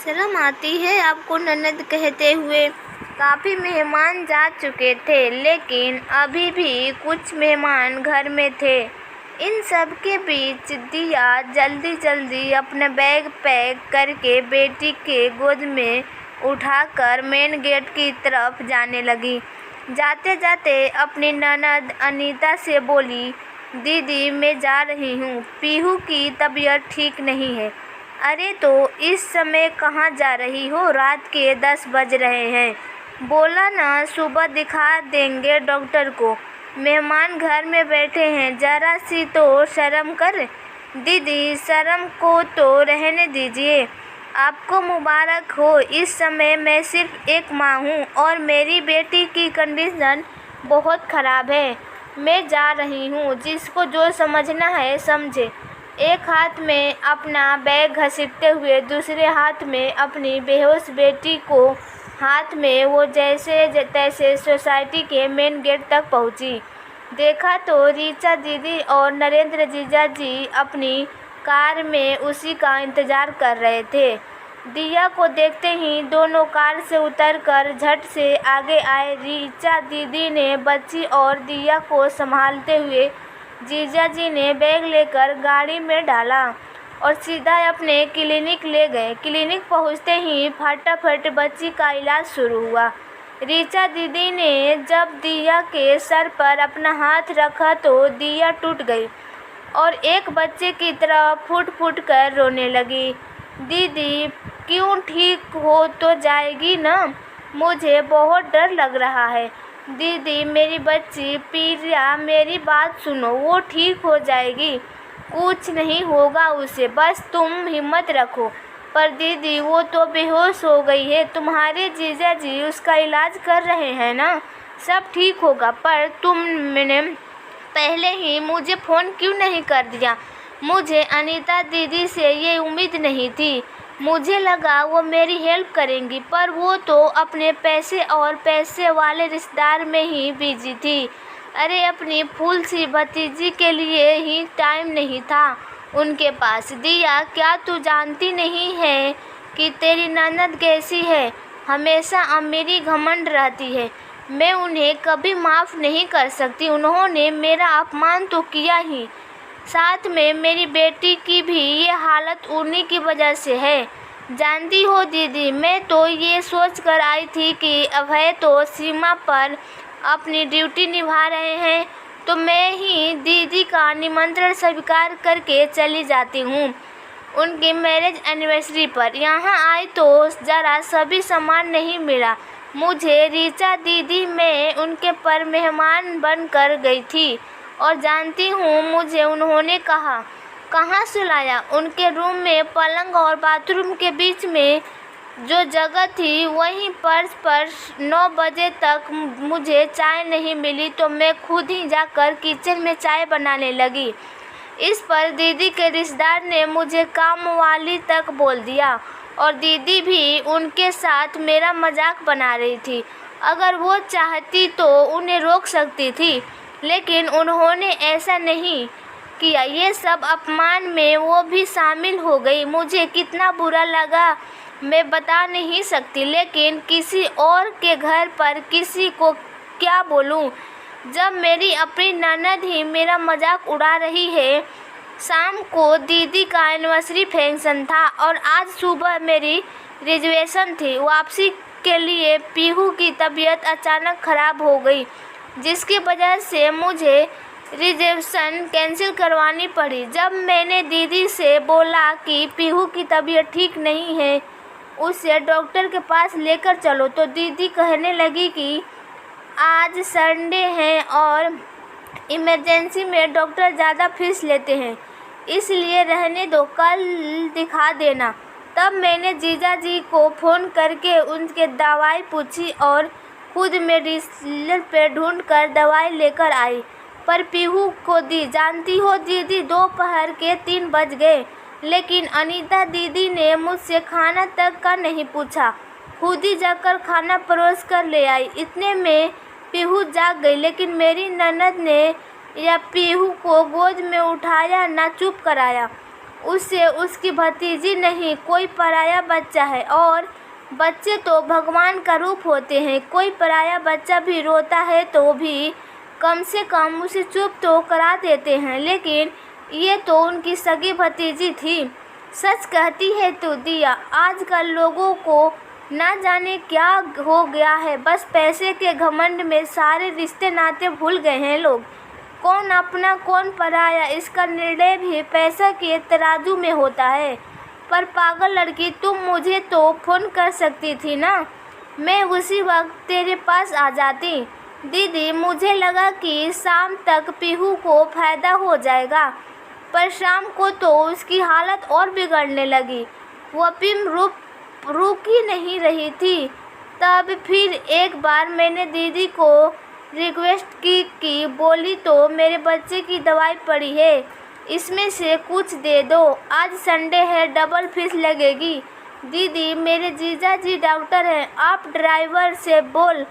शर्म आती है आपको ननद कहते हुए। काफ़ी मेहमान जा चुके थे, लेकिन अभी भी कुछ मेहमान घर में थे। इन सब के बीच दिया जल्दी जल्दी अपना बैग पैक करके बेटी के गोद में उठाकर मेन गेट की तरफ जाने लगी। जाते जाते अपनी ननद अनीता से बोली, दीदी मैं जा रही हूँ, पीहू की तबीयत ठीक नहीं है। अरे तो इस समय कहाँ जा रही हो, रात के 10 बज रहे हैं। बोला ना सुबह दिखा देंगे डॉक्टर को, मेहमान घर में बैठे हैं, जरा सी तो शर्म कर। दीदी शर्म को तो रहने दीजिए, आपको मुबारक हो। इस समय मैं सिर्फ एक माँ हूँ और मेरी बेटी की कंडीशन बहुत ख़राब है। मैं जा रही हूँ, जिसको जो समझना है समझे। एक हाथ में अपना बैग घसीटते हुए दूसरे हाथ में अपनी बेहोश बेटी को हाथ में वो जैसे तैसे सोसाइटी के मेन गेट तक पहुंची। देखा तो रीचा दीदी और नरेंद्र जीजा जी अपनी कार में उसी का इंतज़ार कर रहे थे। दिया को देखते ही दोनों कार से उतरकर झट से आगे आए। रीचा दीदी ने बच्ची और दिया को संभालते हुए जीजा जी ने बैग लेकर गाड़ी में डाला और सीधा अपने क्लिनिक ले गए। क्लिनिक पहुंचते ही फटाफट बच्ची का इलाज शुरू हुआ। रीचा दीदी ने जब दिया के सर पर अपना हाथ रखा तो दिया टूट गई और एक बच्चे की तरह फूट फूट कर रोने लगी। दीदी क्यों, ठीक हो तो जाएगी ना, मुझे बहुत डर लग रहा है। दीदी मेरी बच्ची प्रिया, मेरी बात सुनो, वो ठीक हो जाएगी, कुछ नहीं होगा उसे, बस तुम हिम्मत रखो। पर दीदी वो तो बेहोश हो गई है, तुम्हारे जीजा जी उसका इलाज कर रहे हैं ना, सब ठीक होगा। पर तुमने पहले ही मुझे फ़ोन क्यों नहीं कर दिया? मुझे अनीता दीदी से ये उम्मीद नहीं थी। मुझे लगा वो मेरी हेल्प करेंगी, पर वो तो अपने पैसे और पैसे वाले रिश्तेदार में ही बिजी थी। अरे अपनी फूल सी भतीजी के लिए ही टाइम नहीं था उनके पास। दिया क्या तू जानती नहीं है कि तेरी ननद कैसी है? हमेशा अमीरी घमंड रहती है, मैं उन्हें कभी माफ़ नहीं कर सकती। उन्होंने मेरा अपमान तो किया ही, साथ में मेरी बेटी की भी ये हालत उन्हीं की वजह से है। जानती हो दीदी, मैं तो ये सोच कर आई थी कि अभय तो सीमा पर अपनी ड्यूटी निभा रहे हैं, तो मैं ही दीदी का निमंत्रण स्वीकार करके चली जाती हूँ उनकी मैरिज एनिवर्सरी पर। यहाँ आई तो ज़रा सभी सामान नहीं मिला मुझे। रीचा दीदी मैं उनके पर मेहमान बन कर गई थी और जानती हूँ मुझे उन्होंने कहाँ सुलाया? उनके रूम में पलंग और बाथरूम के बीच में जो जगह थी वहीं फर्श पर 9 बजे तक मुझे चाय नहीं मिली तो मैं खुद ही जाकर किचन में चाय बनाने लगी। इस पर दीदी के रिश्तेदार ने मुझे काम वाली तक बोल दिया और दीदी भी उनके साथ मेरा मजाक बना रही थी। अगर वो चाहती तो उन्हें रोक सकती थी, लेकिन उन्होंने ऐसा नहीं किया। ये सब अपमान में वो भी शामिल हो गई। मुझे कितना बुरा लगा मैं बता नहीं सकती, लेकिन किसी और के घर पर किसी को क्या बोलूं, जब मेरी अपनी ननद ही मेरा मजाक उड़ा रही है। शाम को दीदी का एनिवर्सरी फंक्शन था और आज सुबह मेरी रिजर्वेशन थी। वापसी के लिए पीहू की तबीयत अचानक ख़राब हो गई, जिसकी वजह से मुझे रिजर्वेशन कैंसिल करवानी पड़ी। जब मैंने दीदी से बोला कि पीहू की तबीयत ठीक नहीं है, उसे डॉक्टर के पास लेकर चलो, तो दीदी कहने लगी कि आज संडे है और इमरजेंसी में डॉक्टर ज़्यादा फीस लेते हैं, इसलिए रहने दो, कल दिखा देना। तब मैंने जीजा जी को फ़ोन करके उनके दवाई पूछी और खुद मेडिसिन पे ढूंढ कर दवाई लेकर आई, पर पीहू को दी। जानती हो दीदी, दोपहर के 3 बज गए, लेकिन अनीता दीदी ने मुझसे खाना तक का नहीं पूछा, खुद ही जाकर खाना परोस कर ले आई। इतने में पीहू जाग गई, लेकिन मेरी ननद ने या पीहू को गोद में उठाया ना चुप कराया। उससे उसकी भतीजी नहीं, कोई पराया बच्चा है। और बच्चे तो भगवान का रूप होते हैं। कोई पराया बच्चा भी रोता है तो भी कम से कम उसे चुप तो करा देते हैं, लेकिन ये तो उनकी सगी भतीजी थी। सच कहती है तू दिया, आजकल लोगों को ना जाने क्या हो गया है, बस पैसे के घमंड में सारे रिश्ते नाते भूल गए हैं लोग। कौन अपना कौन पराया, इसका निर्णय भी पैसा के तराजू में होता है। पर पागल लड़की, तुम मुझे तो फ़ोन कर सकती थी ना, मैं उसी वक्त तेरे पास आ जाती। दीदी, मुझे लगा कि शाम तक पीहू को फ़ायदा हो जाएगा, पर शाम को तो उसकी हालत और बिगड़ने लगी। वह पिम रुक ही नहीं रही थी। तब फिर एक बार मैंने दीदी को रिक्वेस्ट की बोली तो मेरे बच्चे की दवाई पड़ी है, इसमें से कुछ दे दो, आज संडे है, डबल फीस लगेगी। दीदी, मेरे जीजा जी डॉक्टर हैं, आप ड्राइवर से बोल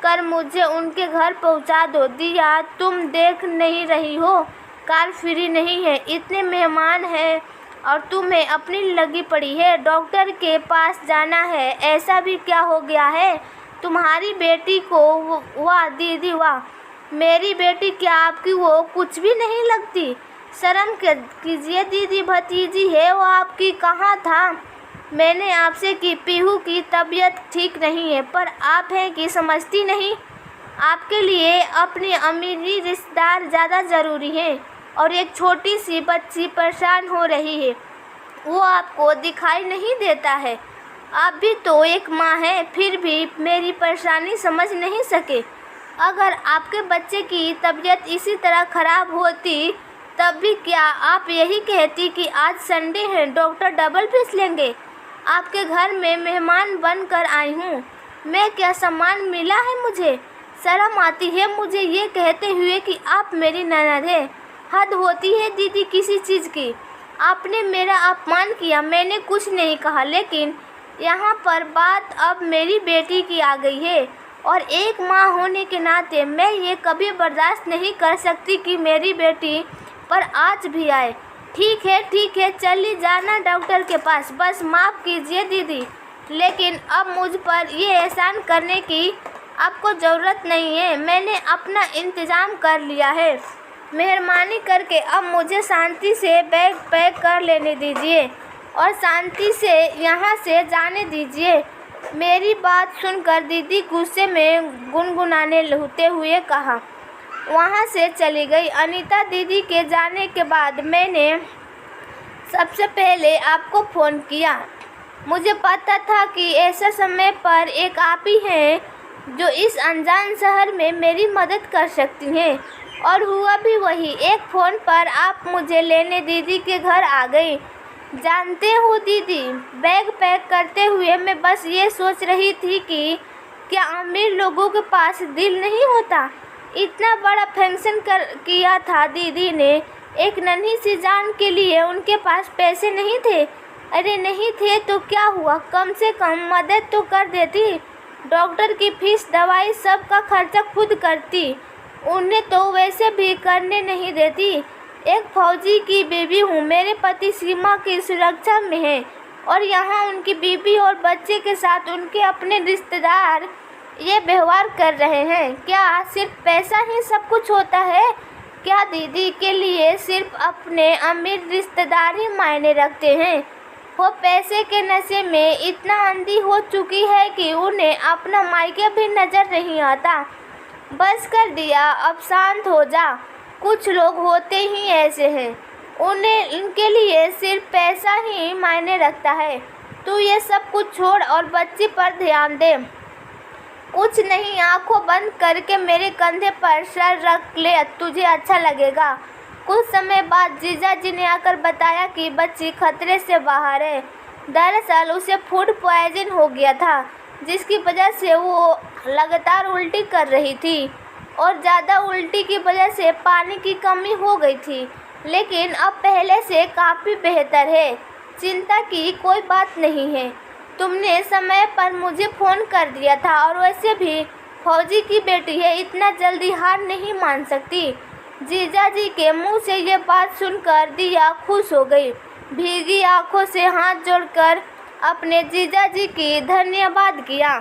कर मुझे उनके घर पहुंचा दो। दिया, तुम देख नहीं रही हो कार फ्री नहीं है, इतने मेहमान हैं और तुम्हें अपनी लगी पड़ी है। डॉक्टर के पास जाना है, ऐसा भी क्या हो गया है तुम्हारी बेटी को? वाह दीदी वाह, मेरी बेटी क्या आपकी वो कुछ भी नहीं लगती? शर्म कीजिए दीदी, भतीजी है वो आपकी। कहाँ था मैंने आपसे कि पीहू की तबीयत ठीक नहीं है, पर आप हैं कि समझती नहीं। आपके लिए अपनी अमीरी रिश्तेदार ज़्यादा ज़रूरी है और एक छोटी सी बच्ची परेशान हो रही है, वो आपको दिखाई नहीं देता है। आप भी तो एक माँ हैं, फिर भी मेरी परेशानी समझ नहीं सके। अगर आपके बच्चे की तबीयत इसी तरह ख़राब होती तब भी क्या आप यही कहती कि आज संडे है, डॉक्टर डबल फीस लेंगे? आपके घर में मेहमान बनकर आई हूँ मैं, क्या सम्मान मिला है मुझे? शर्म आती है मुझे ये कहते हुए कि आप मेरी ननद है। हद होती है दीदी किसी चीज़ की। आपने मेरा अपमान किया, मैंने कुछ नहीं कहा, लेकिन यहाँ पर बात अब मेरी बेटी की आ गई है और एक माँ होने के नाते मैं ये कभी बर्दाश्त नहीं कर सकती कि मेरी बेटी पर आज भी आए। ठीक है, चली जाना डॉक्टर के पास, बस माफ़ कीजिए दीदी, लेकिन अब मुझ पर ये एहसान करने की आपको ज़रूरत नहीं है। मैंने अपना इंतज़ाम कर लिया है। मेहरबानी करके अब मुझे शांति से बैग पैक कर लेने दीजिए और शांति से यहाँ से जाने दीजिए। मेरी बात सुनकर दीदी गुस्से में गुनगुनाने होते हुए कहा, वहाँ से चली गई। अनीता दीदी के जाने के बाद मैंने सबसे पहले आपको फ़ोन किया। मुझे पता था कि ऐसे समय पर एक आप ही हैं जो इस अनजान शहर में मेरी मदद कर सकती हैं, और हुआ भी वही। एक फ़ोन पर आप मुझे लेने दीदी के घर आ गई। जानते हो दीदी, बैग पैक करते हुए मैं बस ये सोच रही थी कि क्या अमीर लोगों के पास दिल नहीं होता। इतना बड़ा फंक्शन किया था दीदी ने एक नन्ही सी जान के लिए, उनके पास पैसे नहीं थे। अरे नहीं थे तो क्या हुआ, कम से कम मदद तो कर देती। डॉक्टर की फीस, दवाई, सब का खर्चा खुद करती, उन्हें तो वैसे भी करने नहीं देती। एक फौजी की बीवी हूँ, मेरे पति सीमा की सुरक्षा में है और यहाँ उनकी बीवी और बच्चे के साथ उनके अपने रिश्तेदार ये व्यवहार कर रहे हैं। क्या सिर्फ पैसा ही सब कुछ होता है? क्या दीदी के लिए सिर्फ अपने अमीर रिश्तेदार ही मायने रखते हैं? वो पैसे के नशे में इतना अंधी हो चुकी है कि उन्हें अपना मायके भी नज़र नहीं आता। बस कर दिया, अब शांत हो जा। कुछ लोग होते ही ऐसे हैं, उनके लिए सिर्फ पैसा ही मायने रखता है। तू ये सब कुछ छोड़ और बच्ची पर ध्यान दे। कुछ नहीं, आंखों बंद करके मेरे कंधे पर सर रख ले, तुझे अच्छा लगेगा। कुछ समय बाद जीजा जी ने आकर बताया कि बच्ची खतरे से बाहर है। दरअसल उसे फूड पॉइजन हो गया था, जिसकी वजह से वो लगातार उल्टी कर रही थी और ज़्यादा उल्टी की वजह से पानी की कमी हो गई थी, लेकिन अब पहले से काफ़ी बेहतर है। चिंता की कोई बात नहीं है। तुमने समय पर मुझे फ़ोन कर दिया था और वैसे भी फौजी की बेटी है, इतना जल्दी हार नहीं मान सकती। जीजा जी के मुंह से ये बात सुनकर दिया खुश हो गई। भीगी आंखों से हाथ जोड़कर अपने जीजाजी की धन्यवाद किया।